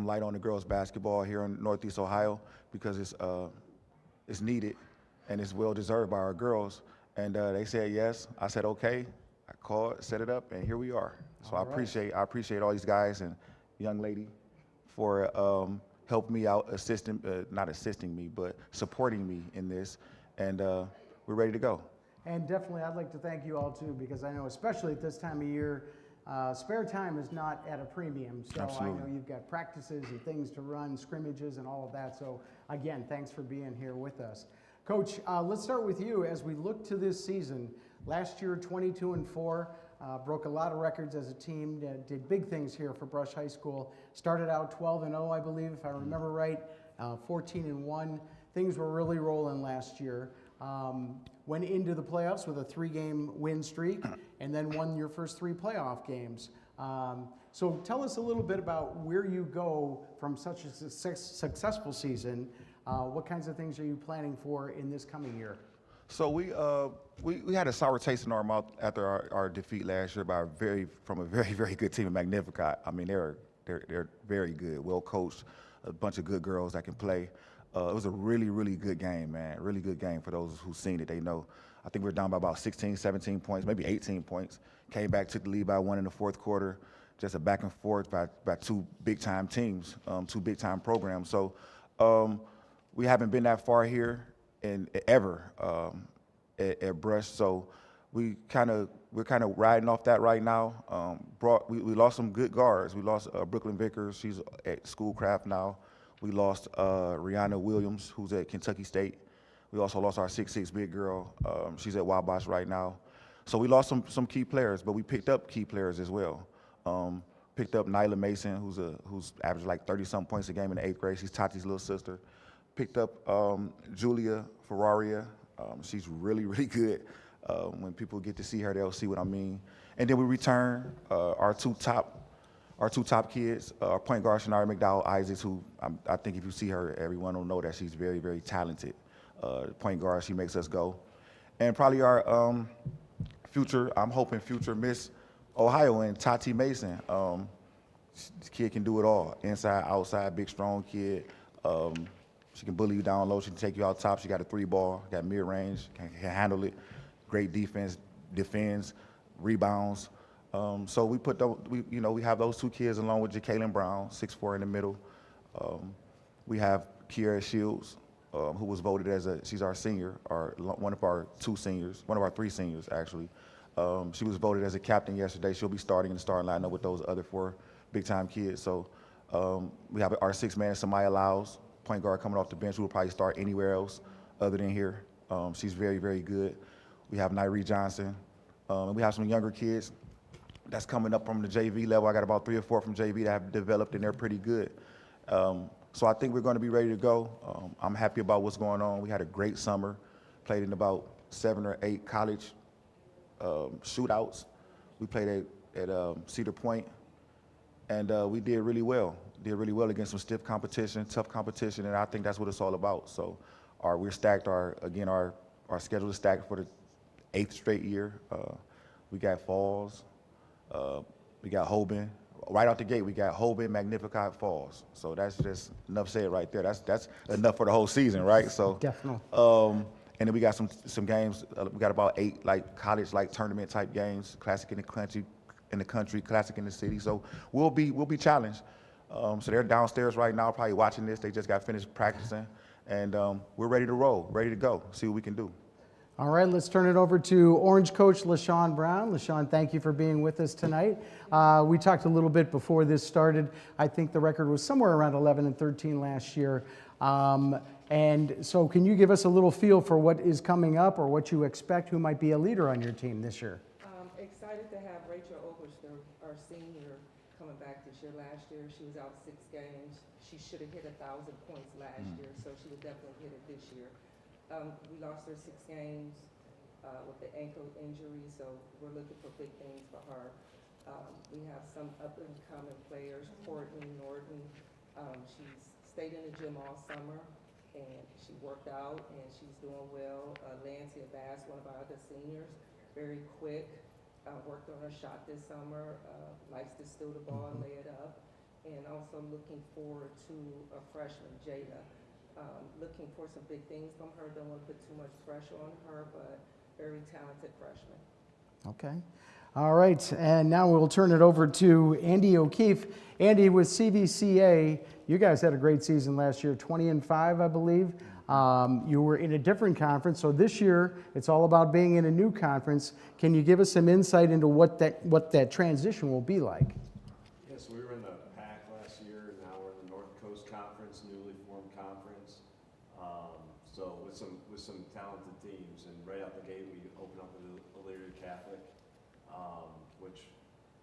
some light on the girls' basketball here in Northeast Ohio because it's needed and it's well deserved by our girls. And they said yes. I said okay. I called, set it up, and here we are. So I appreciate all these guys and young lady for helping me out, not assisting me, but supporting me in this. And we're ready to go. And definitely, I'd like to thank you all too, because I know, especially at this time of year, spare time is not at a premium. So Absolutely. I know you've got practices and things to run, scrimmages and all of that. So again, thanks for being here with us. Coach, let's start with you as we look to this season. Last year, 22-4, broke a lot of records as a team, did big things here for Brush High School. Started out 12-0, I believe, if I remember right, 14-1. Things were really rolling last year. Went into the playoffs with a 3-game win streak and then won your first 3 playoff games. So tell us a little bit about where you go from such a successful season. What kinds of things are you planning for in this coming year? So we had a sour taste in our mouth after our defeat last year from a very, very good team in Magnificat. I mean, they're very good, well coached, a bunch of good girls that can play. It was a really, really good game, man. Really good game for those who've seen it. They know. I think we were down by about 16, 17 points, maybe 18 points. Came back, took the lead by 1 in the fourth quarter. Just a back and forth by 2 big-time teams, 2 big-time programs. So we haven't been that far here ever at Brush. So we're kind of riding off that right now. We lost some good guards. We lost Brooklyn Vickers. She's at Schoolcraft now. We lost Rihanna Williams, who's at Kentucky State. We also lost our 6'6" big girl. She's at Wabash right now. So we lost some key players, but we picked up key players as well. Picked up Nyla Mason, who's averaged like 30-something points a game in the 8th grade. She's Tati's little sister. Picked up Julia Ferraria. She's really, really good. When people get to see her, they'll see what I mean. And then we return our two top kids, our point guard, Shania McDowell Isaacs, who I think if you see her, everyone will know that she's very, very talented. Point guard, she makes us go. And probably our I'm hoping future Miss Ohio and Tati Mason. This kid can do it all, inside, outside, big, strong kid. She can bully you down low, she can take you out top. She got a 3-ball, got mid-range, can handle it. Great defense, defends, rebounds. So we have those 2 kids along with Jakaylin Brown, 6'4" in the middle. We have Kiera Shields, who was voted she's our senior, one of our 3 seniors actually. She was voted as a captain yesterday. She'll be starting in the starting lineup with those other 4 big-time kids. So we have our 6th man, Samaya Lyles, point guard coming off the bench, who will probably start anywhere else other than here. She's very, very good. We have Nyree Johnson. And we have some younger kids that's coming up from the JV level. I got about 3 or 4 from JV that have developed, and they're pretty good. So I think we're going to be ready to go. I'm happy about what's going on. We had a great summer, played in about 7 or 8 college shootouts. We played at Cedar Point, and we did really well. Did really well against some stiff competition, tough competition, and I think that's what it's all about. So we're stacked. Our schedule is stacked for the 8th straight year. We got Falls. We got Hoban. Right out the gate, we got Hoban, Magnificat, Falls. So that's just enough said right there. That's enough for the whole season, right? So definitely. And then we got some games. We got about 8 college tournament type games, classic in the country, classic in the city. So we'll be challenged. So they're downstairs right now, probably watching this. They just got finished practicing, and we're ready to roll, ready to go, see what we can do. All right, let's turn it over to Orange coach LaShawn Brown. LaShawn, thank you for being with us tonight. We talked a little bit before this started. I think the record was somewhere around 11-13 last year. And so can you give us a little feel for what is coming up or what you expect, who might be a leader on your team this year? Excited to have Rachel Oberster, our senior, coming back this year. Last year, she was out 6 games. She should have hit 1,000 points last year, so she would definitely hit it this year. We lost her 6 games with the ankle injury, so we're looking for big things for her. We have some up-and-coming players, Courtney Norton. She's stayed in the gym all summer, and she worked out, and she's doing well. Lancia Bass, one of our other seniors, very quick, worked on her shot this summer, likes to steal the ball and lay it up. and also looking forward to a freshman, Jada. Looking for some big things from her. Don't want to put too much pressure on her, but very talented freshman. Okay. All right, and now we'll turn it over to Andy O'Keefe. Andy, with CVCA, you guys had a great season last year, 20-5, I believe. You were in a different conference, so this year it's all about being in a new conference. Can you give us some insight into what that transition will be like? Yes, we were in the PAC last year. Now we're in the North Coast Conference, newly formed conference. So with some talented teams, and right out the gate we opened up with Elyria Catholic, which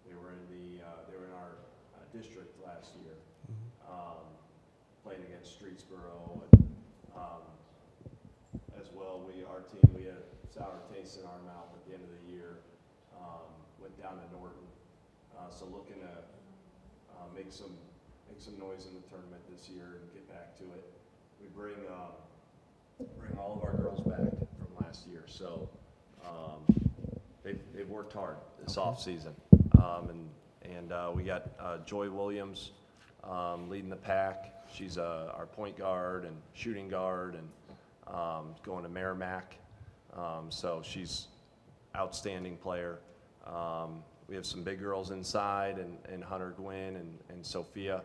they were in our district last year, playing against Streetsboro, and as well our team, we had a sour taste in our mouth at the end of the year. Went down to Norton, so looking to make some noise in the tournament this year and get back to it. We bring all of our girls back from last year, so they've worked hard this off season, and we got Joy Williams leading the pack. She's our point guard and shooting guard, and going to Merrimack, so she's outstanding player. We have some big girls inside, and Hunter Gwynn and Sophia.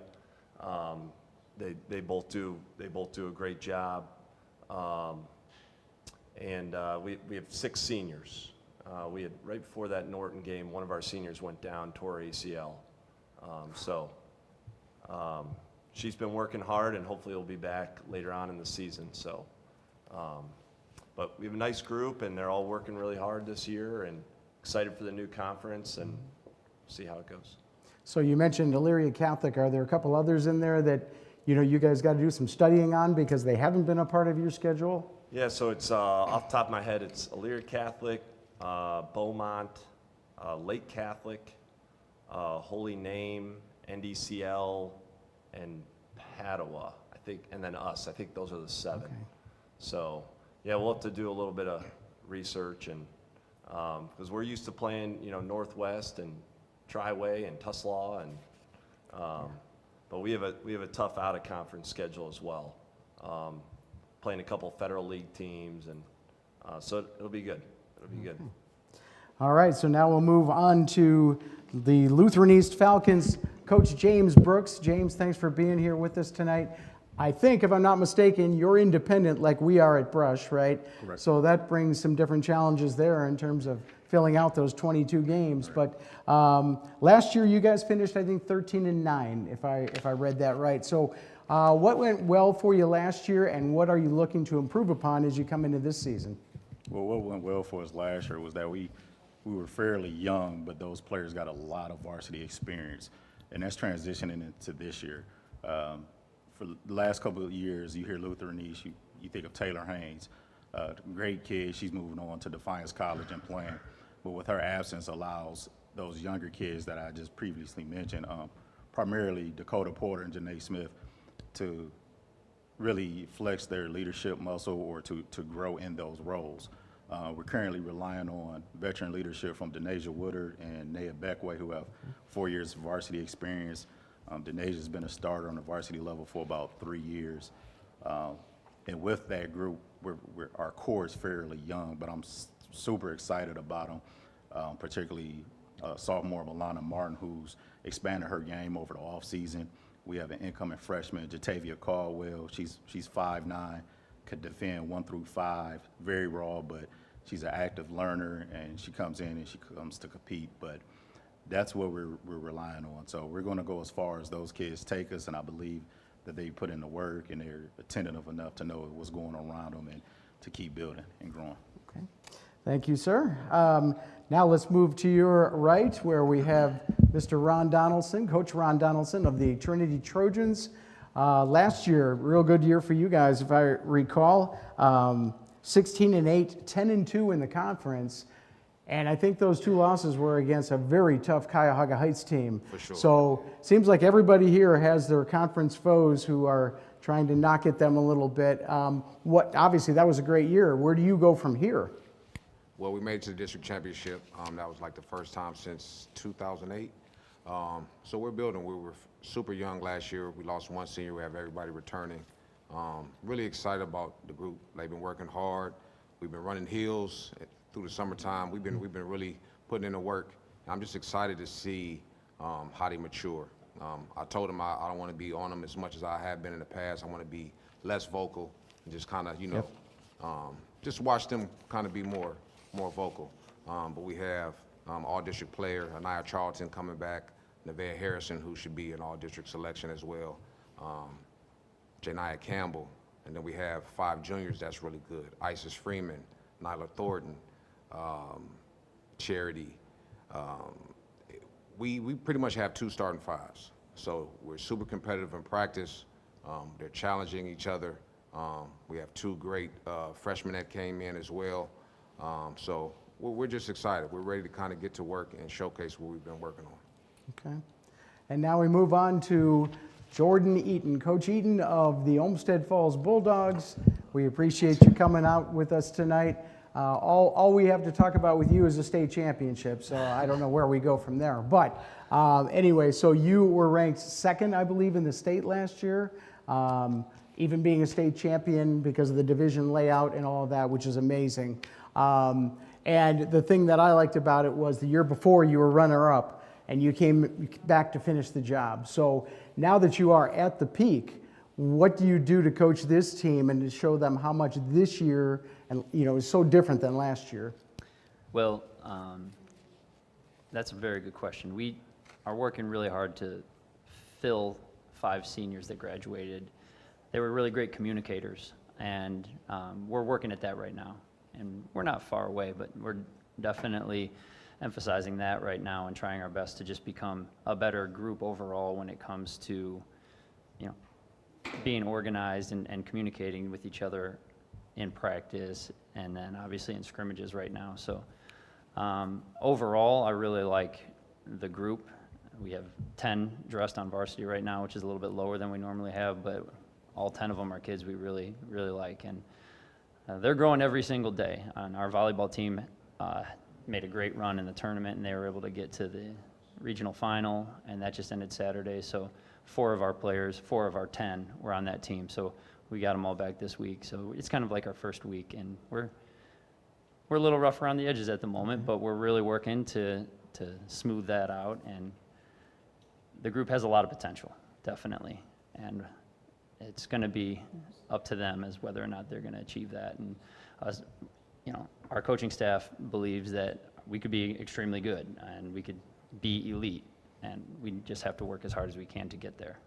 They both do a great job. And we have 6 seniors. We had, right before that Norton game, one of our seniors went down, tore ACL. She's been working hard, and hopefully will be back later on in the season. So, but we have a nice group, and they're all working really hard this year, and excited for the new conference, and see how it goes. So you mentioned Elyria Catholic. Are there a couple others in there that you guys got to do some studying on because they haven't been a part of your schedule? Yeah, so it's off the top of my head, it's Elyria Catholic, Beaumont, Lake Catholic, Holy Name, NDCL, and Padua, I think, and then us. I think those are the 7. Okay. So, yeah, we'll have to do a little bit of research, and because we're used to playing, Northwest and Triway and Tuslaw, and but we have a tough out-of-conference schedule as well. Playing a couple Federal League teams, and so it'll be good. It'll be good. All right, so now we'll move on to the Lutheran East Falcons. Coach James Brooks. James, thanks for being here with us tonight. I think, if I'm not mistaken, you're independent like we are at Brush, right? Correct. So that brings some different challenges there in terms of filling out those 22 games. Right. But last year you guys finished, I think, 13-9, if I read that right. So what went well for you last year, and what are you looking to improve upon as you come into this season? Well, what went well for us last year was that we were fairly young, but those players got a lot of varsity experience, and that's transitioning into this year. For the last couple of years, you hear Lutheran East, you think of Taylor Haynes, great kid. She's moving on to Defiance College and playing, but with her absence allows those younger kids that I just previously mentioned, primarily Dakota Porter and Janae Smith, to really flex their leadership muscle or to grow in those roles. We're currently relying on veteran leadership from Denasia Woodard and Naya Beckway, who have 4 years of varsity experience. Denasia's been a starter on the varsity level for about 3 years. And with that group, our core is fairly young, but I'm super excited about them, particularly sophomore Milana Martin, who's expanded her game over the offseason. We have an incoming freshman, Jatavia Caldwell. She's 5'9", could defend 1 through 5, very raw, but she's an active learner, and she comes in and she comes to compete. But that's what we're relying on. So we're going to go as far as those kids take us, and I believe that they put in the work and they're attentive enough to know what's going on around them and to keep building and growing. Okay. Thank you, sir. Now let's move to your right, where we have Mr. Ron Donaldson, Coach Ron Donaldson of the Trinity Trojans. Last year, real good year for you guys, if I recall. 16-8, 10-2 in the conference. And I think those 2 losses were against a very tough Cuyahoga Heights team. For sure. So seems like everybody here has their conference foes who are trying to knock at them a little bit. Obviously, that was a great year. Where do you go from here? Well, we made it to the district championship. That was like the first time since 2008. So we're building. We were super young last year. We lost one senior. We have everybody returning. Really excited about the group. They've been working hard. We've been running hills through the summertime. We've been really putting in the work. I'm just excited to see how they mature. I told them I don't want to be on them as much as I have been in the past. I want to be less vocal and just kind of, you know, just watch them kind of be more vocal. But we have all-district player, Anaya Charlton coming back, Nevaeh Harrison, who should be an all-district selection as well, Janiah Campbell, and then we have 5 juniors that's really good, Isis Freeman, Nyla Thornton, Charity. We pretty much have 2 starting 5s. So we're super competitive in practice. They're challenging each other. We have 2 great freshmen that came in as well. So we're just excited. We're ready to kind of get to work and showcase what we've been working on. Okay. And now we move on to Jordan Eaton. Coach Eaton of the Olmsted Falls Bulldogs. We appreciate you coming out with us tonight. All we have to talk about with you is a state championship, so I don't know where we go from there. But anyway, so you were ranked 2nd, I believe, in the state last year, even being a state champion because of the division layout and all of that, which is amazing. And the thing that I liked about it was the year before you were runner-up, and you came back to finish the job. So now that you are at the peak, what do you do to coach this team and to show them how much this year and is so different than last year? Well, that's a very good question. We are working really hard to fill 5 seniors that graduated. They were really great communicators, and we're working at that right now. And we're not far away, but we're definitely emphasizing that right now and trying our best to just become a better group overall when it comes to, being organized and communicating with each other in practice, and then obviously in scrimmages right now. So overall, I really like the group. We have 10 dressed on varsity right now, which is a little bit lower than we normally have, but all 10 of them are kids we really, really like. And they're growing every single day. And our volleyball team made a great run in the tournament, and they were able to get to the regional final, and that just ended Saturday. So 4 of our players, 4 of our 10 were on that team. So we got them all back this week. So it's kind of like our first week, and we're a little rough around the edges at the moment, but we're really working to smooth that out. And the group has a lot of potential, definitely. And it's going to be up to them as whether or not they're going to achieve that. And us, our coaching staff believes that we could be extremely good and we could be elite, and we just have to work as hard as we can to get there.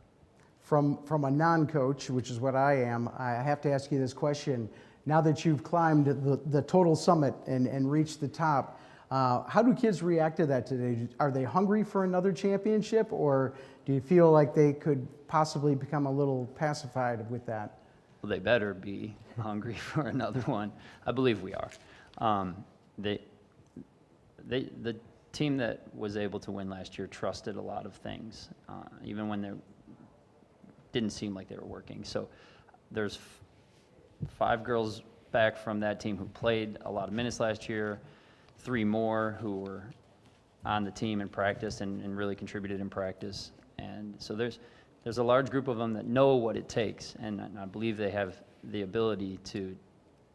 From a non-coach, which is what I am, I have to ask you this question. Now that you've climbed the total summit and reached the top, how do kids react to that today? Are they hungry for another championship, or do you feel like they could possibly become a little pacified with that? Well, they better be hungry for another one. I believe we are. The team that was able to win last year trusted a lot of things, even when they didn't seem like they were working. So there's 5 girls back from that team who played a lot of minutes last year, 3 more who were on the team in practice and really contributed in practice. And so there's a large group of them that know what it takes, and I believe they have the ability to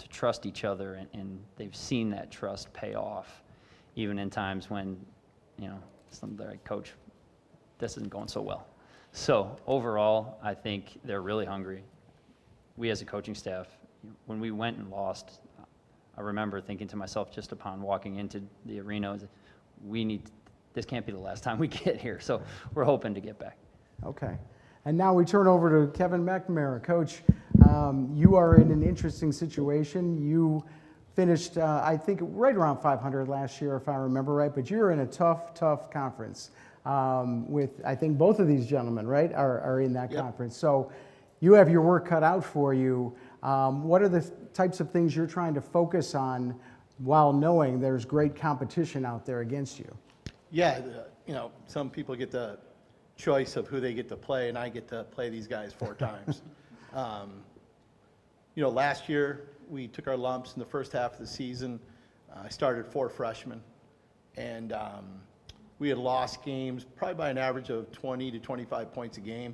trust each other, and they've seen that trust pay off, even in times when, they're like, Coach, this isn't going so well. So overall, I think they're really hungry. We as a coaching staff, when we went and lost, I remember thinking to myself just upon walking into the arena, this can't be the last time we get here. So we're hoping to get back. Okay. And now we turn over to Kevin McNamara. Coach, you are in an interesting situation. You finished, I think, right around 500 last year, if I remember right, but you're in a tough conference with, I think, both of these gentlemen, right, are in that conference. So you have your work cut out for you. What are the types of things you're trying to focus on while knowing there's great competition out there against you? Yeah, some people get the choice of who they get to play, and I get to play these guys 4 times. Last year we took our lumps in the first half of the season. I started 4 freshmen, and we had lost games probably by an average of 20 to 25 points a game.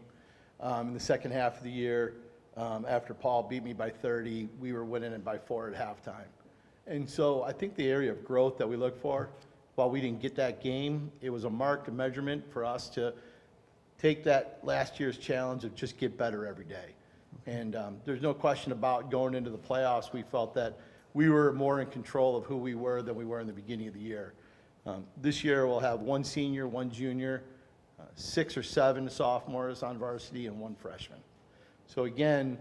In the second half of the year, after Paul beat me by 30, we were winning it by 4 at halftime. And so I think the area of growth that we look for, while we didn't get that game, it was a marked measurement for us to take that last year's challenge of just get better every day. And there's no question about going into the playoffs, we felt that we were more in control of who we were than we were in the beginning of the year. This year we'll have 1 senior, 1 junior, 6 or 7 sophomores on varsity, and 1 freshman. So again,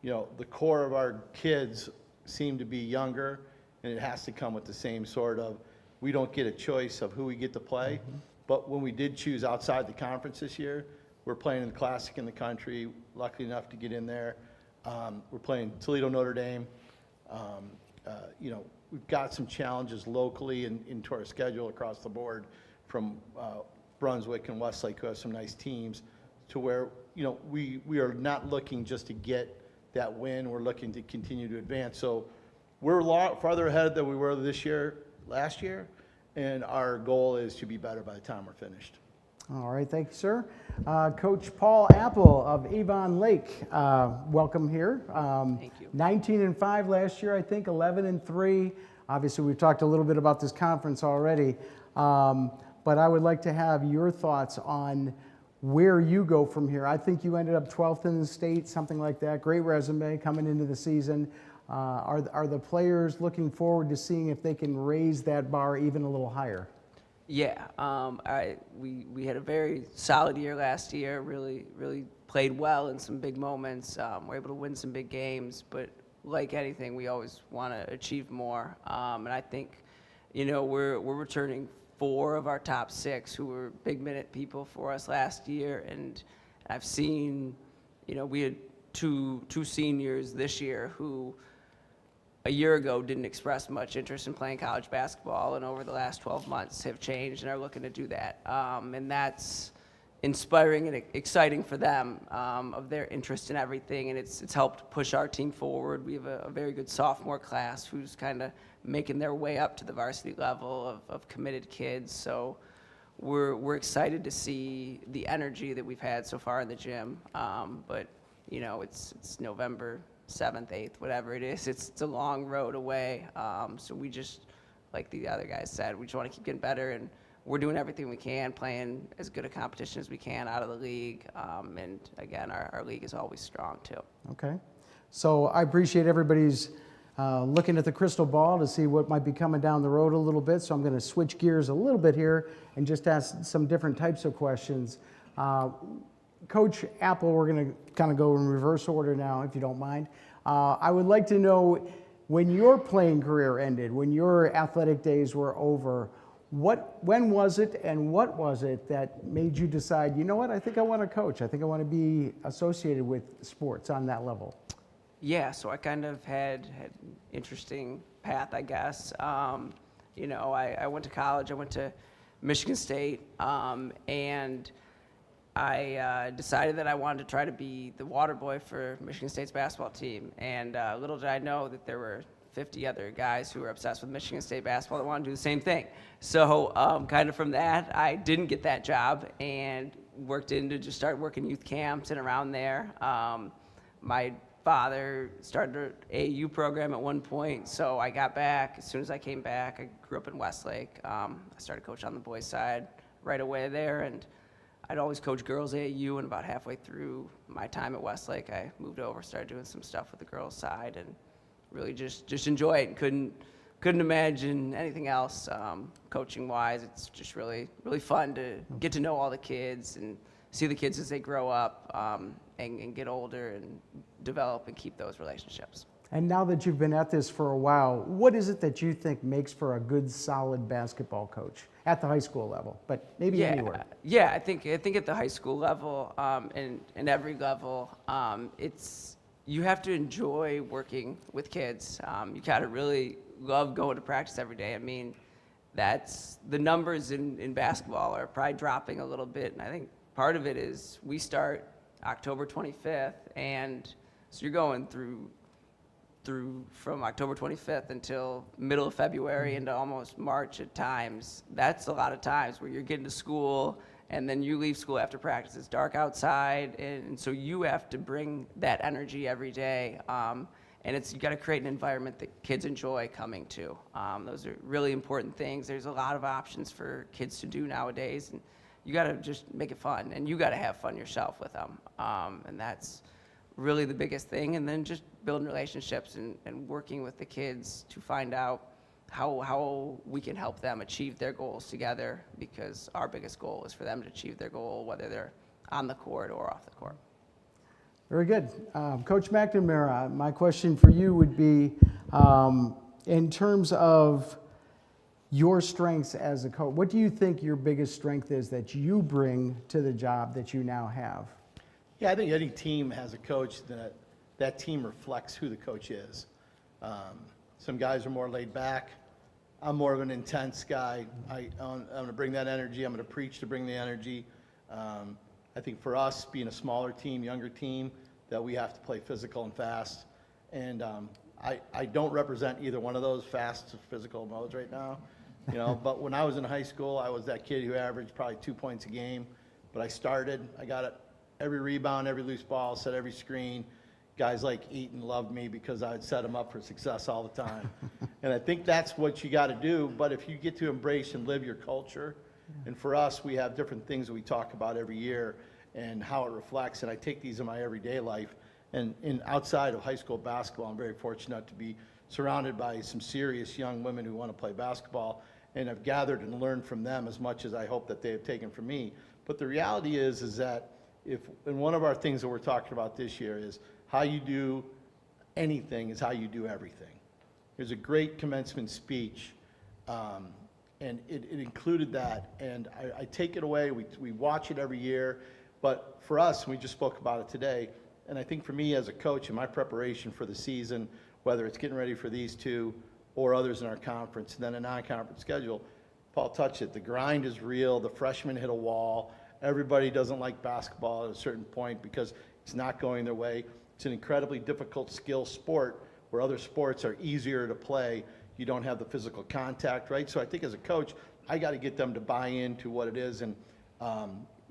you know, the core of our kids seem to be younger, and it has to come with the same sort of, we don't get a choice of who we get to play, but when we did choose outside the conference this year, we're playing in the Classic in the country, lucky enough to get in there. We're playing Toledo Notre Dame. You know, we've got some challenges locally and into our schedule across the board from Brunswick and Westlake, who have some nice teams, to where, you know, we are not looking just to get that win. We're looking to continue to advance. So we're a lot farther ahead than we were last year, and our goal is to be better by the time we're finished. All right, thank you, sir. Coach Paul Apple of Avon Lake, welcome here. Thank you. 19-5 last year, I think, 11-3. Obviously, we've talked a little bit about this conference already, but I would like to have your thoughts on where you go from here. I think you ended up 12th in the state, something like that. Great resume coming into the season. Are the players looking forward to seeing if they can raise that bar even a little higher? Yeah, we had a very solid year last year. Really played well in some big moments. We're able to win some big games, but like anything, we always want to achieve more. And I think, you know, we're returning 4 of our top 6 who were big minute people for us last year, and I've seen, you know, we had two seniors this year who a year ago didn't express much interest in playing college basketball, and over the last 12 months have changed and are looking to do that. And that's inspiring and exciting for them, of their interest in everything, and it's helped push our team forward. We have a very good sophomore class who's kind of making their way up to the varsity level of committed kids. So we're excited to see the energy that we've had so far in the gym. But you know, it's November 7th, 8th, whatever it is. It's a long road away. So we just, like the other guys said, we just want to keep getting better, and we're doing everything we can, playing as good a competition as we can out of the league. And again, our league is always strong too. Okay. So I appreciate everybody's looking at the crystal ball to see what might be coming down the road a little bit. So I'm going to switch gears a little bit here and just ask some different types of questions. Coach Apple, we're going to kind of go in reverse order now, if you don't mind. I would like to know, when your playing career ended, when your athletic days were over, when was it and what was it that made you decide, you know what, I think I want to coach. I think I want to be associated with sports on that level? Yeah, so I kind of had an interesting path, I guess. You know, I went to college. I went to Michigan State, and I decided that I wanted to try to be the water boy for Michigan State's basketball team. And little did I know that there were 50 other guys who were obsessed with Michigan State basketball that wanted to do the same thing. So kind of from that, I didn't get that job and worked into just start working youth camps and around there. My father started an AAU program at one point, so I got back. As soon as I came back, I grew up in Westlake. I started coaching on the boys' side right away there, and I'd always coached girls AAU, and about halfway through my time at Westlake, I moved over, started doing some stuff with the girls' side, and really just enjoy it. And couldn't imagine anything else coaching-wise. It's just really fun to get to know all the kids and see the kids as they grow up and get older and develop and keep those relationships. And now that you've been at this for a while, what is it that you think makes for a good, solid basketball coach at the high school level, but maybe anywhere? Yeah, I think at the high school level and every level, you have to enjoy working with kids. You gotta really love going to practice every day. I mean, that's the numbers in basketball are probably dropping a little bit, and I think part of it is we start October 25th, and so you're going through from October 25th until middle of February into almost March at times. That's a lot of times where you're getting to school and then you leave school after practice. It's dark outside, and so you have to bring that energy every day. And you got to create an environment that kids enjoy coming to. Those are really important things. There's a lot of options for kids to do nowadays, and you got to just make it fun, and you got to have fun yourself with them. And that's really the biggest thing. And then just building relationships and working with the kids to find out how we can help them achieve their goals together, because our biggest goal is for them to achieve their goal, whether they're on the court or off the court. Very good. Coach McNamara, my question for you would be, in terms of your strengths as a coach, what do you think your biggest strength is that you bring to the job that you now have? Yeah, I think any team has a coach that team reflects who the coach is. Some guys are more laid back. I'm more of an intense guy. I'm going to bring that energy. I'm going to preach to bring the energy. I think for us, being a smaller team, younger team, that we have to play physical and fast. And I don't represent either one of those fast or physical modes right now. But when I was in high school, I was that kid who averaged probably 2 points a game. But I got it every rebound, every loose ball, set every screen. Guys like Eaton loved me because I'd set them up for success all the time. And I think that's what you got to do. But if you get to embrace and live your culture, and for us, we have different things that we talk about every year and how it reflects. And I take these in my everyday life. And outside of high school basketball, I'm very fortunate to be surrounded by some serious young women who want to play basketball. And I've gathered and learned from them as much as I hope that they have taken from me. But the reality is that and one of our things that we're talking about this year is how you do anything is how you do everything. There's a great commencement speech, and it included that. And I take it away. We watch it every year. But for us, and we just spoke about it today, and I think for me as a coach in my preparation for the season, whether it's getting ready for these two or others in our conference, and then a non-conference schedule, Paul touched it. The grind is real. The freshmen hit a wall. Everybody doesn't like basketball at a certain point because it's not going their way. It's an incredibly difficult skill sport where other sports are easier to play. You don't have the physical contact, right? So I think as a coach, I got to get them to buy into what it is. And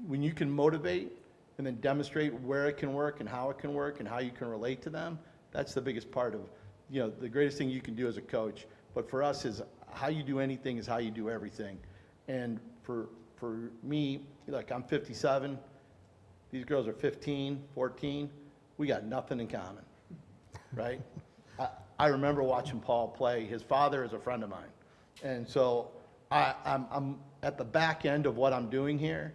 when you can motivate and then demonstrate where it can work and how it can work and how you can relate to them, that's the biggest part of, the greatest thing you can do as a coach. But for us is how you do anything is how you do everything. And for me, like I'm 57, these girls are 15, 14, we got nothing in common, right? I remember watching Paul play. His father is a friend of mine. And so I'm at the back end of what I'm doing here,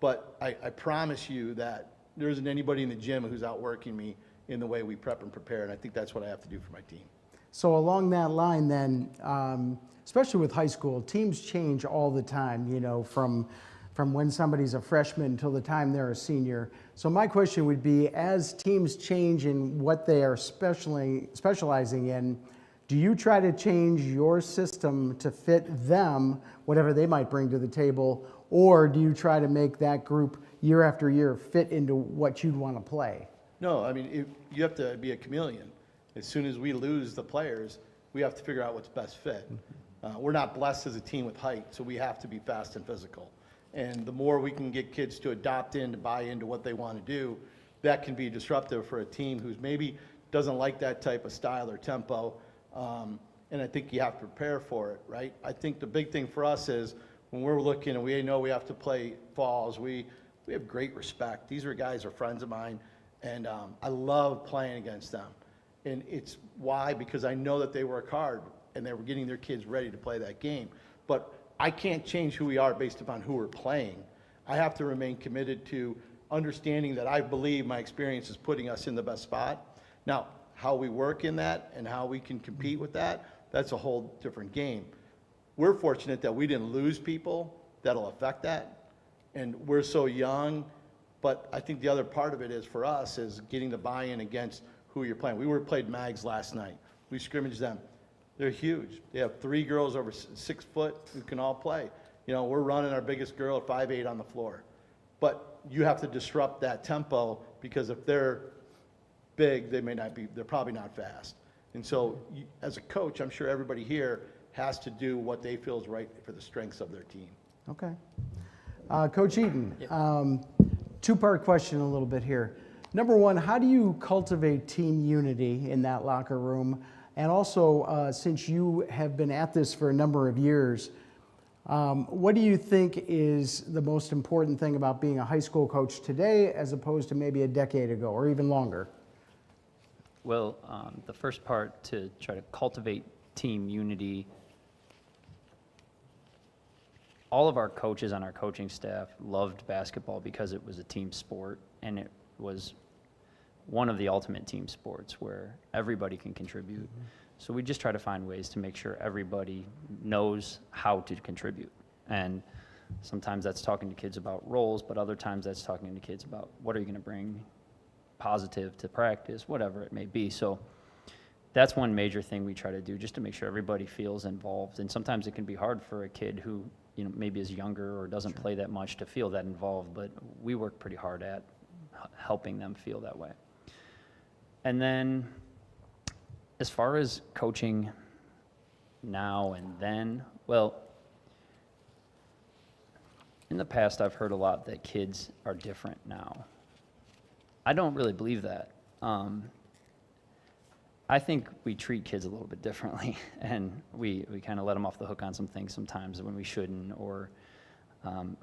but I promise you that there isn't anybody in the gym who's outworking me in the way we prep and prepare, and I think that's what I have to do for my team. So along that line then, especially with high school, teams change all the time, from when somebody's a freshman until the time they're a senior. So my question would be, as teams change in what they are specializing in, do you try to change your system to fit them, whatever they might bring to the table, or do you try to make that group year after year fit into what you'd want to play? No, I mean, you have to be a chameleon. As soon as we lose the players, we have to figure out what's best fit. We're not blessed as a team with height, so we have to be fast and physical. And the more we can get kids to adopt in, to buy into what they want to do, that can be disruptive for a team who's maybe doesn't like that type of style or tempo. And I think you have to prepare for it, right? I think the big thing for us is when we're looking and we know we have to play Falls, we have great respect. These guys are friends of mine, and I love playing against them. And it's why, because I know that they work hard and they were getting their kids ready to play that game. But I can't change who we are based upon who we're playing. I have to remain committed to understanding that I believe my experience is putting us in the best spot. Now, how we work in that and how we can compete with that, that's a whole different game. We're fortunate that we didn't lose people that'll affect that. And we're so young, but I think the other part of it is for us is getting the buy-in against who you're playing. We played Mags last night. We scrimmaged them. They're huge. They have 3 girls over 6 foot who can all play. We're running our biggest girl at 5'8" on the floor. But you have to disrupt that tempo because if they're big, they're probably not fast. And so, as a coach, I'm sure everybody here has to do what they feel is right for the strengths of their team. Okay. Coach Eaton, two-part question a little bit here. Number one, how do you cultivate team unity in that locker room? And also, since you have been at this for a number of years, what do you think is the most important thing about being a high school coach today as opposed to maybe a decade ago or even longer? Well, the first part, to try to cultivate team unity, all of our coaches on our coaching staff loved basketball because it was a team sport, and it was one of the ultimate team sports where everybody can contribute. So we just try to find ways to make sure everybody knows how to contribute. And sometimes that's talking to kids about roles, but other times that's talking to kids about what are you going to bring positive to practice, whatever it may be. So that's one major thing we try to do, just to make sure everybody feels involved. And sometimes it can be hard for a kid who, you know, maybe is younger or doesn't play that much to feel that involved, but we work pretty hard at helping them feel that way. And then as far as coaching now and then, well, in the past I've heard a lot that kids are different now. I don't really believe that. I think we treat kids a little bit differently, and we kind of let them off the hook on some things sometimes when we shouldn't, or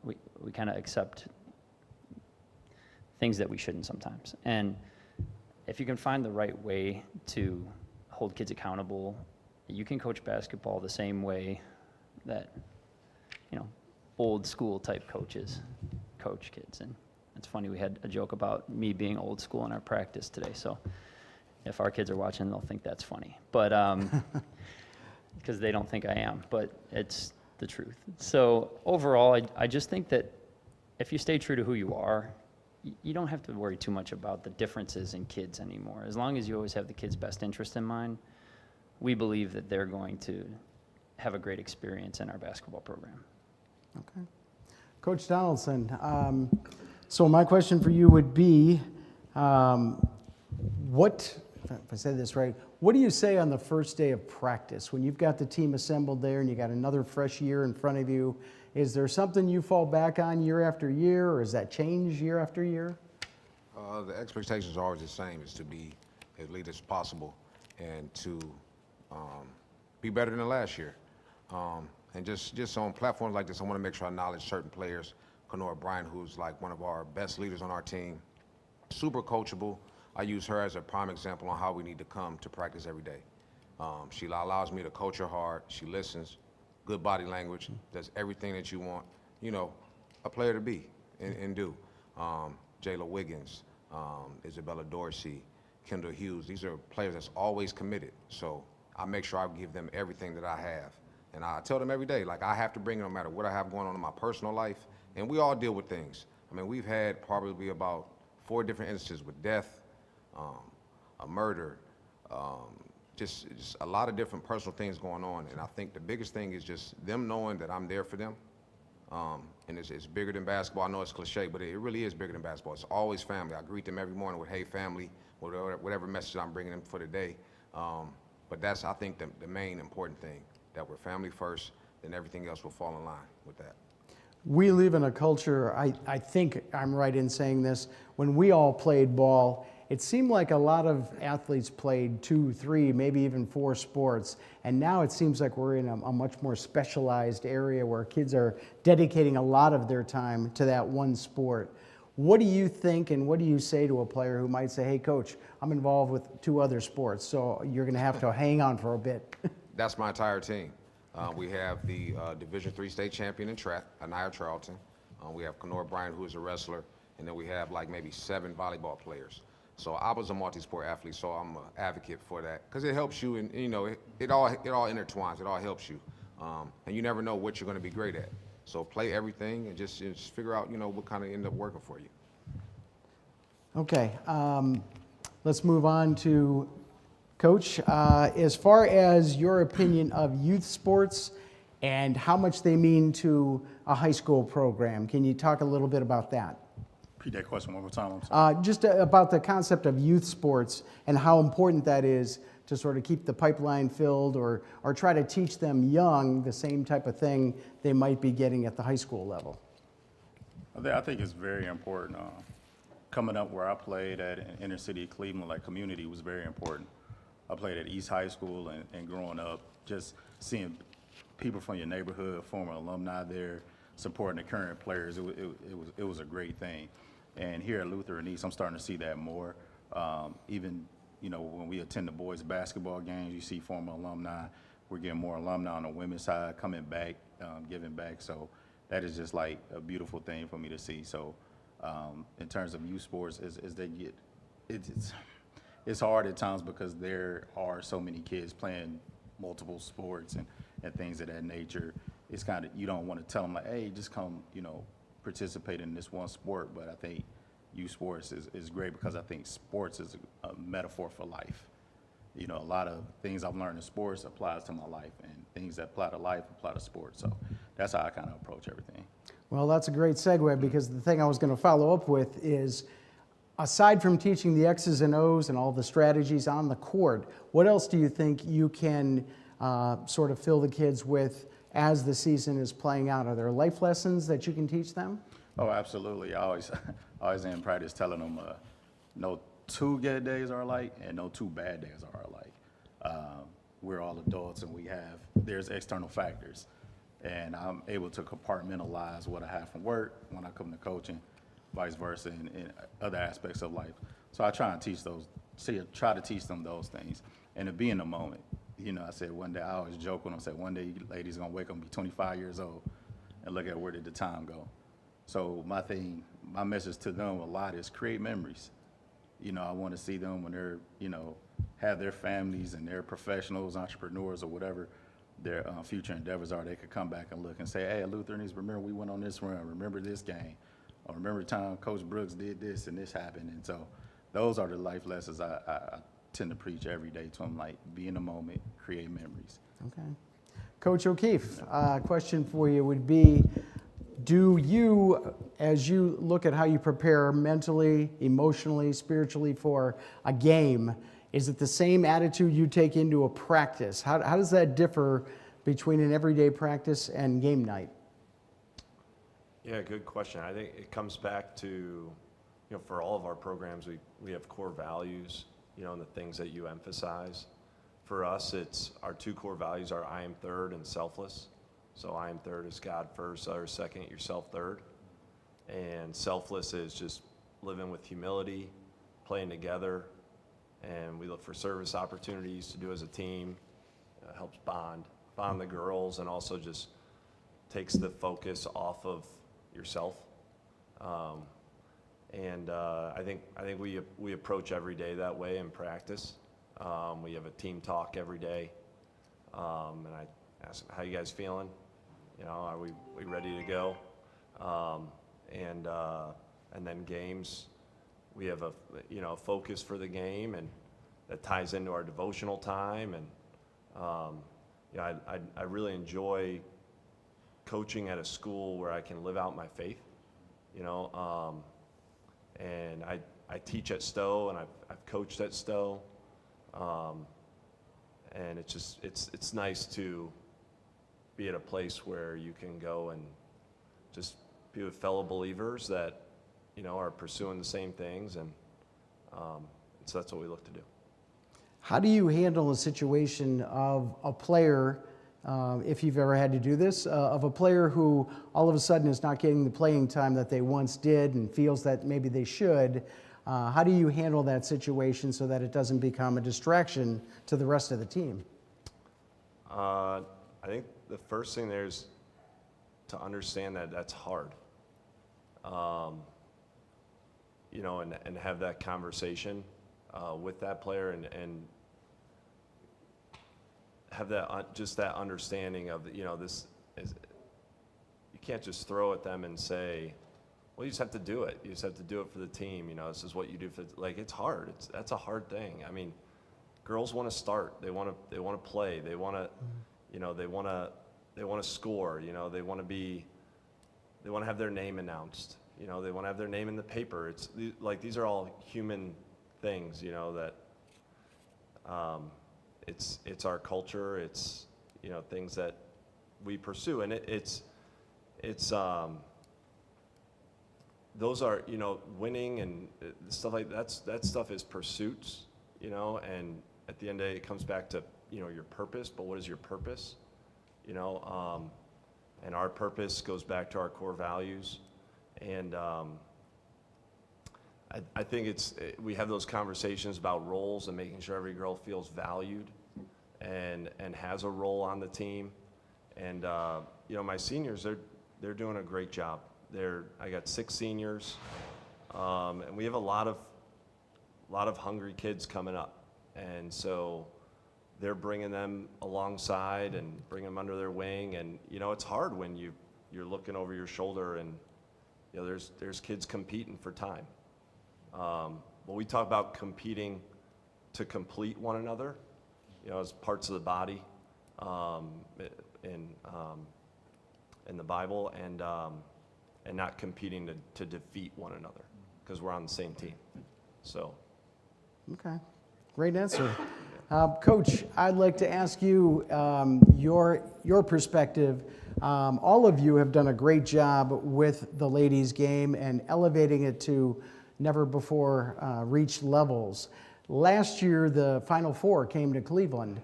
we kind of accept things that we shouldn't sometimes. And if you can find the right way to hold kids accountable, you can coach basketball the same way that, you know, old school type coaches coach kids. And it's funny, we had a joke about me being old school in our practice today, so if our kids are watching, they'll think that's funny, but because they don't think I am, but it's the truth. So overall, I just think that if you stay true to who you are, you don't have to worry too much about the differences in kids anymore. As long as you always have the kids' best interest in mind, we believe that they're going to have a great experience in our basketball program. Okay. Coach Donaldson, so my question for you would be, what, if I said this right, what do you say on the first day of practice when you've got the team assembled there and you got another fresh year in front of you? Is there something you fall back on year after year, or does that change year after year? The expectations are always the same, is to be as lead as possible and to be better than last year. And just on platforms like this, I want to make sure I acknowledge certain players. Kenora Bryant, who's like one of our best leaders on our team, super coachable. I use her as a prime example on how we need to come to practice every day. She allows me to coach her hard. She listens, good body language, does everything that you want, you know, a player to be and do. Jayla Wiggins, Isabella Dorsey, Kendall Hughes, these are players that's always committed. So I make sure I give them everything that I have. And I tell them every day, like, I have to bring it no matter what I have going on in my personal life. And we all deal with things. I mean, we've had probably about 4 different instances with death, a murder, just a lot of different personal things going on. And I think the biggest thing is just them knowing that I'm there for them. And it's bigger than basketball. I know it's cliche, but it really is bigger than basketball. It's always family. I greet them every morning with, hey, family, whatever message I'm bringing them for the day. But that's, I think, the main important thing, that we're family first, then everything else will fall in line with that. We live in a culture, I think I'm right in saying this, when we all played ball, it seemed like a lot of athletes played 2, 3, maybe even 4 sports. And now it seems like we're in a much more specialized area where kids are dedicating a lot of their time to that one sport. What do you think, and what do you say to a player who might say, hey, coach, I'm involved with 2 other sports, so you're going to have to hang on for a bit? That's my entire team. We have the Division III state champion in track, Anaya Charlton. We have Kenora Bryant, who is a wrestler, and then we have like maybe 7 volleyball players. So I was a multi-sport athlete, so I'm an advocate for that, because it helps you, and you know, it all intertwines, it all helps you, and you never know what you're going to be great at. So play everything and just figure out, you know, what kind of end up working for you. Okay, let's move on to Coach. As far as your opinion of youth sports and how much they mean to a high school program, can you talk a little bit about that? Repeat that question one more time. I'm sorry. Just about the concept of youth sports and how important that is to sort of keep the pipeline filled, or try to teach them young the same type of thing they might be getting at the high school level? I think it's very important. Coming up where I played at inner city Cleveland, like community was very important. I played at East High School, and growing up, just seeing people from your neighborhood, former alumni there, supporting the current players, it was a great thing. And here at Lutheran East, I'm starting to see that more. Even, when we attend the boys basketball games, you see former alumni. We're getting more alumni on the women's side coming back, giving back. So that is just like a beautiful thing for me to see. So in terms of youth sports, as they get, it's hard at times because there are so many kids playing multiple sports and things of that nature. It's kind of, you don't want to tell them like, hey, just come, participate in this one sport. But I think youth sports is great because I think sports is a metaphor for life. A lot of things I've learned in sports applies to my life, and things that apply to life apply to sports. So that's how I kind of approach everything. Well, that's a great segue, because the thing I was going to follow up with is, aside from teaching the X's and O's and all the strategies on the court, what else do you think you can sort of fill the kids with as the season is playing out? Are there life lessons that you can teach them? Oh, absolutely. I always in practice telling them no 2 good days are alike and no 2 bad days are alike. We're all adults, and there's external factors. And I'm able to compartmentalize what I have from work when I come to coaching, vice versa, and other aspects of life. So I try to teach them those things, and to be in the moment. I said one day, I always joke when I said one day you ladies gonna wake up and be 25 years old and look at where did the time go. So my message to them a lot is create memories. I want to see them when they're, have their families and they're professionals, entrepreneurs, or whatever their future endeavors are. They could come back and look and say, hey, at Lutheran East, remember we went on this run, remember this game, or remember the time Coach Brooks did this and this happened. And so those are the life lessons I tend to preach every day to them, like be in the moment, create memories. Okay. Coach O'Keefe, question for you would be, do you, as you look at how you prepare mentally, emotionally, spiritually for a game, is it the same attitude you take into a practice? How does that differ between an everyday practice and game night? Yeah, good question. I think it comes back to, for all of our programs, we have core values, and the things that you emphasize. For us, our 2 core values are I am third and selfless. So I am third is God first, others second, yourself third. And selfless is just living with humility, playing together, and we look for service opportunities to do as a team. Helps bond the girls, and also just takes the focus off of yourself. I think we approach every day that way in practice. We have a team talk every day, and I ask them, how you guys feeling? Are we ready to go? And then games, we have a focus for the game, and that ties into our devotional time. And I really enjoy coaching at a school where I can live out my faith. And I teach at Stowe, and I've coached at Stowe, and it's nice to be at a place where you can go and just be with fellow believers that are pursuing the same things, and so that's what we look to do. How do you handle a situation of a player, if you've ever had to do this, of a player who all of a sudden is not getting the playing time that they once did and feels that maybe they should? How do you handle that situation so that it doesn't become a distraction to the rest of the team? I think the first thing there is to understand that that's hard, and have that conversation with that player, and have that just that understanding of this is, you can't just throw at them and say, well, you just have to do it. You just have to do it for the team. This is what you do for it's hard. That's a hard thing. I mean, girls want to start. They want to play. They want to, they want to score. They want to have their name announced. They want to have their name in the paper. It's these are all human things. That it's our culture. It's, you know, things that we pursue, and it's those are, you know, winning and stuff like that stuff is pursuits, you know, and at the end of the day, it comes back to, you know, your purpose. But what is your purpose? You know, and our purpose goes back to our core values, and I think we have those conversations about roles and making sure every girl feels valued and has a role on the team. And you know, my seniors, they're doing a great job. I got 6 seniors, and we have a lot of hungry kids coming up, and so they're bringing them alongside and bringing them under their wing. And you know, it's hard when you're looking over your shoulder, and you know, there's kids competing for time. But we talk about competing to complete one another, you know, as parts of the body in the Bible, and not competing to defeat one another, because we're on the same team. So. Okay, great answer. Coach, I'd like to ask you your perspective. All of you have done a great job with the ladies' game and elevating it to never before reached levels. Last year, the Final Four came to Cleveland.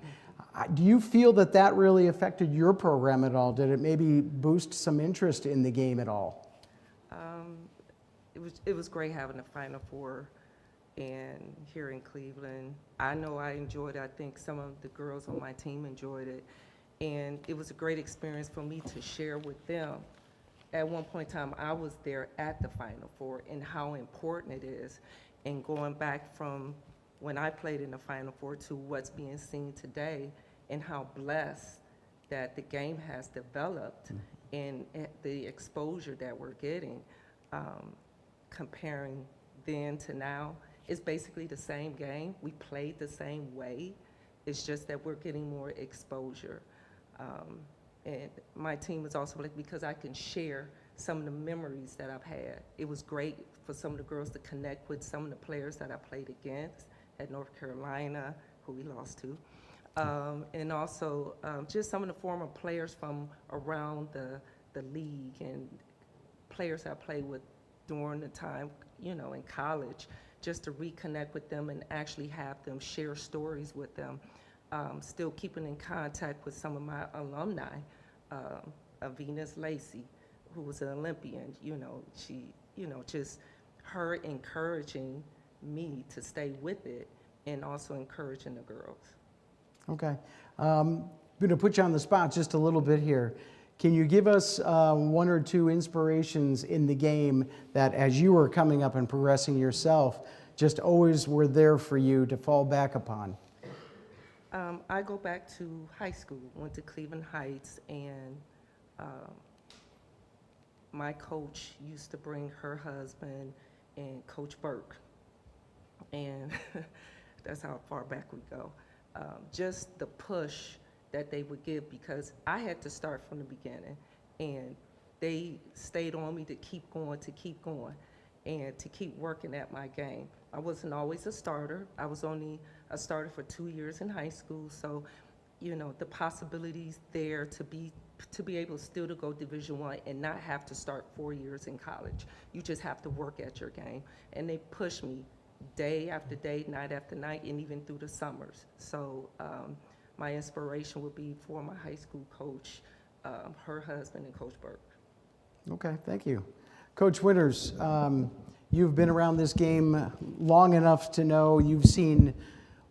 Do you feel that really affected your program at all? Did it maybe boost some interest in the game at all? It was great having the Final Four and here in Cleveland. I know I enjoyed it. I think some of the girls on my team enjoyed it. And it was a great experience for me to share with them. At one point in time, I was there at the Final Four and how important it is. And going back from when I played in the Final Four to what's being seen today, and how blessed that the game has developed and the exposure that we're getting, comparing then to now, it's basically the same game. We played the same way. It's just that we're getting more exposure. And my team is also like, because I can share some of the memories that I've had. It was great for some of the girls to connect with some of the players that I played against at North Carolina, who we lost to. And also just some of the former players from around the league and players I played with during the time, you know, in college, just to reconnect with them and actually have them share stories with them. Still keeping in contact with some of my alumni, Venus Lacey, who was an Olympian. You know, she, you know, just her encouraging me to stay with it and also encouraging the girls. Okay. I'm going to put you on the spot just a little bit here. Can you give us 1 or 2 inspirations in the game that, as you were coming up and progressing yourself, just always were there for you to fall back upon? I go back to high school, went to Cleveland Heights, and my coach used to bring her husband and Coach Burke, and that's how far back we go. Just the push that they would give, because I had to start from the beginning, and they stayed on me to keep going, and to keep working at my game. I wasn't always a starter. I was only a starter for 2 years in high school, so, you know, the possibilities there to be able still to go Division I and not have to start 4 years in college. You just have to work at your game, and they pushed me day after day, night after night, and even through the summers. So my inspiration would be for my high school coach, her husband, and Coach Burke. Okay, thank you. Coach Winters, you've been around this game long enough to know you've seen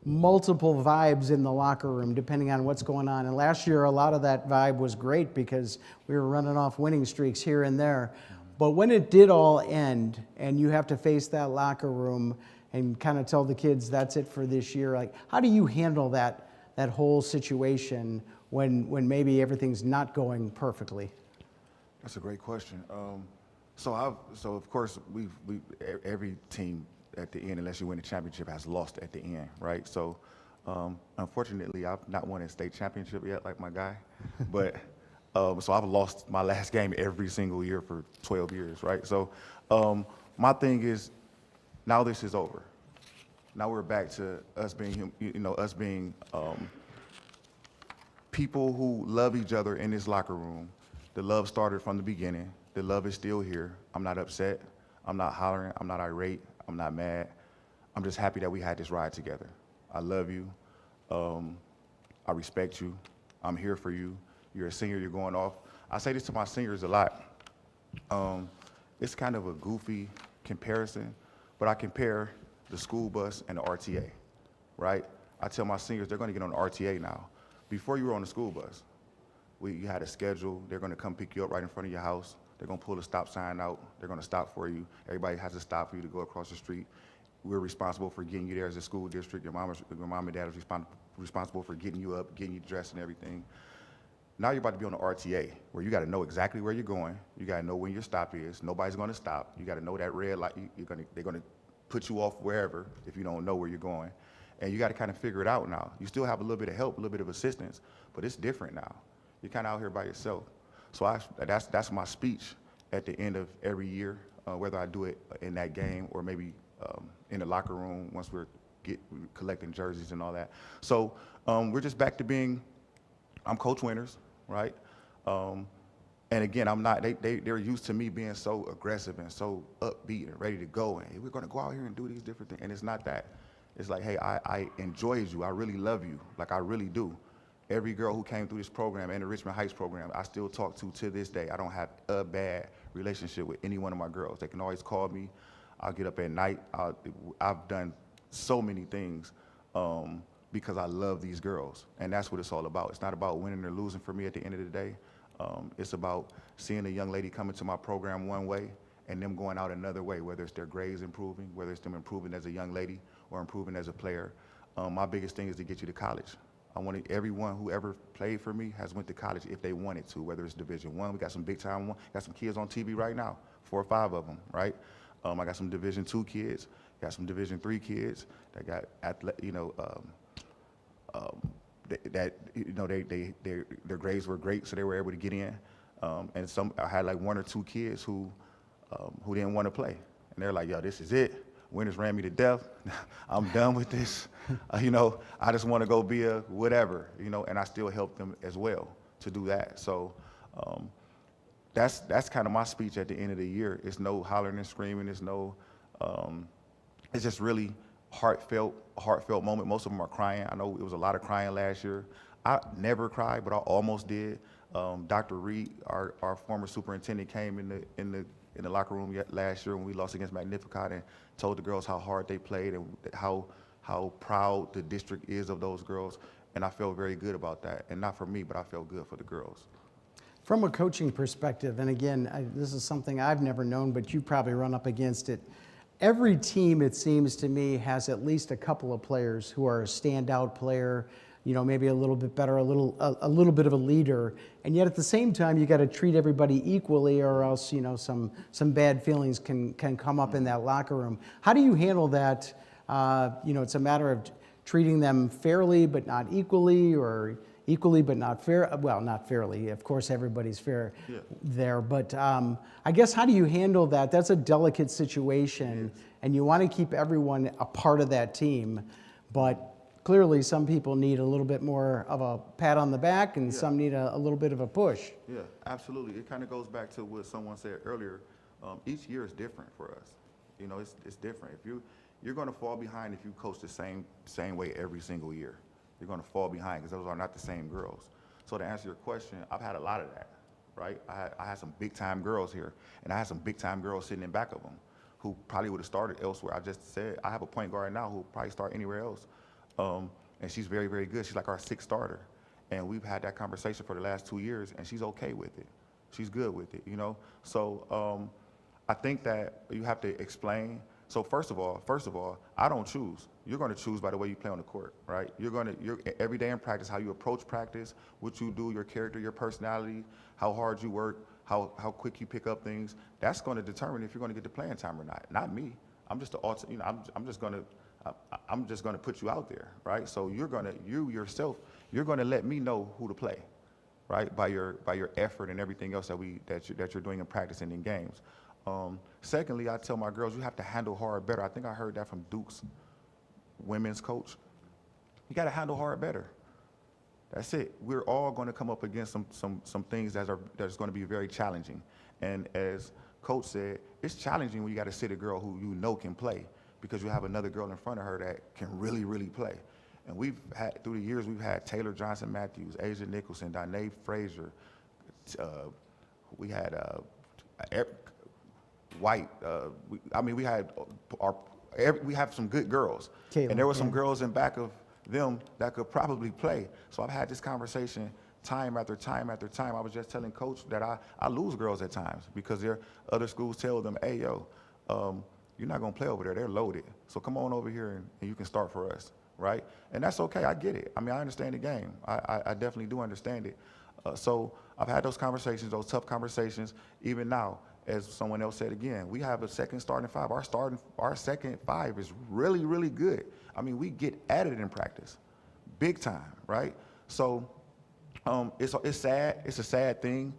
multiple vibes in the locker room depending on what's going on. And last year, a lot of that vibe was great because we were running off winning streaks here and there. But when it did all end and you have to face that locker room and kind of tell the kids that's it for this year, like, how do you handle that whole situation when maybe everything's not going perfectly? That's a great question. So of course every team at the end, unless you win the championship, has lost at the end, right? So unfortunately, I've not won a state championship yet, like my guy, but so I've lost my last game every single year for 12 years, right? So my thing is, now this is over. Now we're back to us being, us being people who love each other in this locker room. The love started from the beginning. The love is still here. I'm not upset. I'm not hollering. I'm not irate. I'm not mad. I'm just happy that we had this ride together. I love you. I respect you. I'm here for you. You're a senior. You're going off. I say this to my seniors a lot. It's kind of a goofy comparison, but I compare the school bus and the RTA, right? I tell my seniors they're going to get on the RTA now. Before you were on the school bus, you had a schedule. They're going to come pick you up right in front of your house. They're going to pull a stop sign out. They're going to stop for you. Everybody has to stop for you to go across the street. We're responsible for getting you there as a school district. Your mom and dad is responsible for getting you up, getting you dressed and everything. Now you're about to be on the RTA, where you got to know exactly where you're going. You got to know when your stop is. Nobody's going to stop. You got to know that red light. They're going to put you off wherever if you don't know where you're going. And you got to kind of figure it out now. You still have a little bit of help, a little bit of assistance, but it's different now. You're kind of out here by yourself. So that's my speech at the end of every year, whether I do it in that game or maybe in the locker room once we're collecting jerseys and all that. So we're just back to being, I'm Coach Winters, right? And again, I'm not, they're used to me being so aggressive and so upbeat and ready to go. And hey, we're gonna go out here and do these different things. And it's not that. It's like, hey, I enjoyed you. I really love you. Like, I really do. Every girl who came through this program and the Richmond Heights program, I still talk to this day. I don't have a bad relationship with any one of my girls. They can always call me. I'll get up at night. I've done so many things because I love these girls. And that's what it's all about. It's not about winning or losing for me at the end of the day. It's about seeing a young lady come into my program one way and them going out another way, whether it's their grades improving, whether it's them improving as a young lady or improving as a player. My biggest thing is to get you to college. I want everyone who ever played for me has went to college if they wanted to, whether it's Division I. We got some big time one, got some kids on TV right now, 4 or 5 of them, right? I got some Division II kids, got some Division III kids that got their grades were great, so they were able to get in. And I had like 1 or 2 kids who didn't want to play, and they're like, "Yo, this is it. Winters ran me to death. I'm done with this. I just want to go be a whatever, and I still help them as well to do that. So that's kind of my speech at the end of the year. It's no hollering and screaming. It's just really heartfelt moment. Most of them are crying. I know it was a lot of crying last year. I never cried, but I almost did. Dr. Reed, our former superintendent, came in the locker room last year when we lost against Magnificat and told the girls how hard they played and how proud the district is of those girls. And I felt very good about that. And not for me, but I felt good for the girls. From a coaching perspective, and again, this is something I've never known, but you probably run up against it. Every team, it seems to me, has at least a couple of players who are a standout player, maybe a little bit better, a little bit of a leader, and yet at the same time, you got to treat everybody equally, or else some bad feelings can come up in that locker room. How do you handle that? It's a matter of treating them fairly but not equally, or equally but not fair. Well, not fairly. Of course, everybody's fair there, but I guess how do you handle that? That's a delicate situation, and you want to keep everyone a part of that team, but clearly some people need a little bit more of a pat on the back, and some need a little bit of a push. Yeah, absolutely. It kind of goes back to what someone said earlier. Each year is different for us. It's different. If you're going to fall behind if you coach the same way every single year. You're going to fall behind because those are not the same girls. So to answer your question, I've had a lot of that, right? I had some big-time girls here, and I had some big-time girls sitting in back of them who probably would have started elsewhere. I just said I have a point guard now who will probably start anywhere else. And she's very, very good. She's like our 6th starter. And we've had that conversation for the last 2 years, and she's okay with it. She's good with it, So I think that you have to explain. So first of all, I don't choose. You're going to choose by the way you play on the court, right? You're every day in practice, how you approach practice, what you do, your character, your personality, how hard you work, how quick you pick up things. That's going to determine if you're going to get the playing time or not. Not me. I'm just I'm just going to put you out there, right? So you're going to let me know who to play, right? By your effort and everything else that you're doing in practice and in games. Secondly, I tell my girls, you have to handle hard better. I think I heard that from Duke's women's coach, you got to handle hard better. That's it. We're all going to come up against some things that's going to be very challenging. And as Coach said, it's challenging when you got to sit a girl who you know can play, because you have another girl in front of her that can really, really play. And we've had, through the years, we've had Taylor Johnson-Matthews, Asia Nicholson, Danae Frazier. We had White. We had we have some good girls. Caitlin, and there were yeah. some girls in back of them that could probably play. So I've had this conversation time after time after time. I was just telling Coach that I lose girls at times because other schools tell them, hey, yo, you're not going to play over there. They're loaded. So come on over here and you can start for us, right? And that's okay. I get it. I mean, I understand the game. I definitely do understand it. So I've had those conversations, those tough conversations. Even now, as someone else said again, we have a second starting five. Our second five is really, really good. I mean, we get at it in practice, big time, right? So it's sad. It's a sad thing,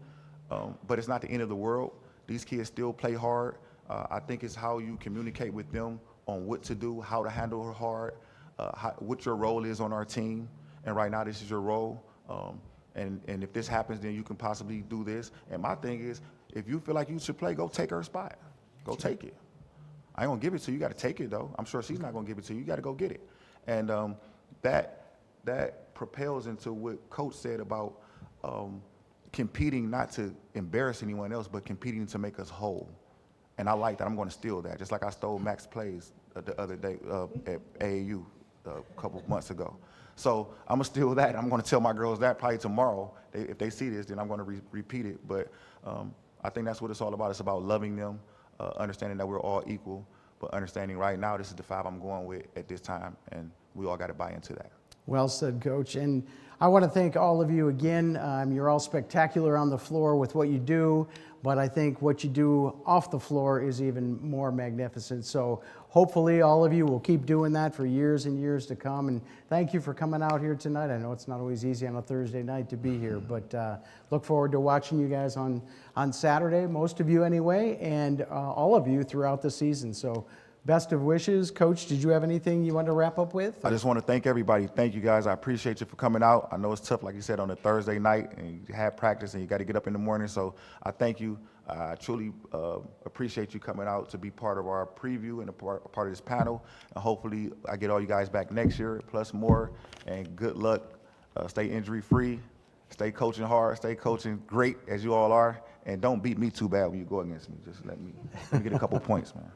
but it's not the end of the world. These kids still play hard. I think it's how you communicate with them on what to do, how to handle hard, what your role is on our team. And right now, this is your role. And if this happens, then you can possibly do this. And my thing is, if you feel like you should play, go take her spot. Go take it. I ain't gonna give it to you. You got to take it though. I'm sure she's not gonna give it to you. You got to go get it. And that propels into what Coach said about competing not to embarrass anyone else, but competing to make us whole. And I like that. I'm going to steal that, just like I stole Max plays the other day at AAU a couple months ago. So I'm going to steal that. I'm going to tell my girls that probably tomorrow. If they see this, then I'm going to repeat it. But I think that's what it's all about. It's about loving them, understanding that we're all equal, but understanding right now this is the five I'm going with at this time, and we all got to buy into that. Well said, Coach. And I want to thank all of you again. You're all spectacular on the floor with what you do, but I think what you do off the floor is even more magnificent. So hopefully all of you will keep doing that for years and years to come. And thank you for coming out here tonight. I know it's not always easy on a Thursday night to be here, but look forward to watching you guys on Saturday, most of you anyway, and all of you throughout the season. So best of wishes. Coach, did you have anything you want to wrap up with? I just want to thank everybody. Thank you, guys. I appreciate you for coming out. I know it's tough, like you said, on a Thursday night, and you have practice, and you got to get up in the morning. So I thank you. I truly appreciate you coming out to be part of our preview and a part of this panel. And hopefully I get all you guys back next year, plus more. And good luck. Stay injury-free. Stay coaching hard. Stay coaching great, as you all are. And don't beat me too bad when you go against me. Just let me get a couple points, man.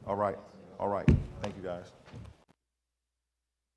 All right. Thank you, guys.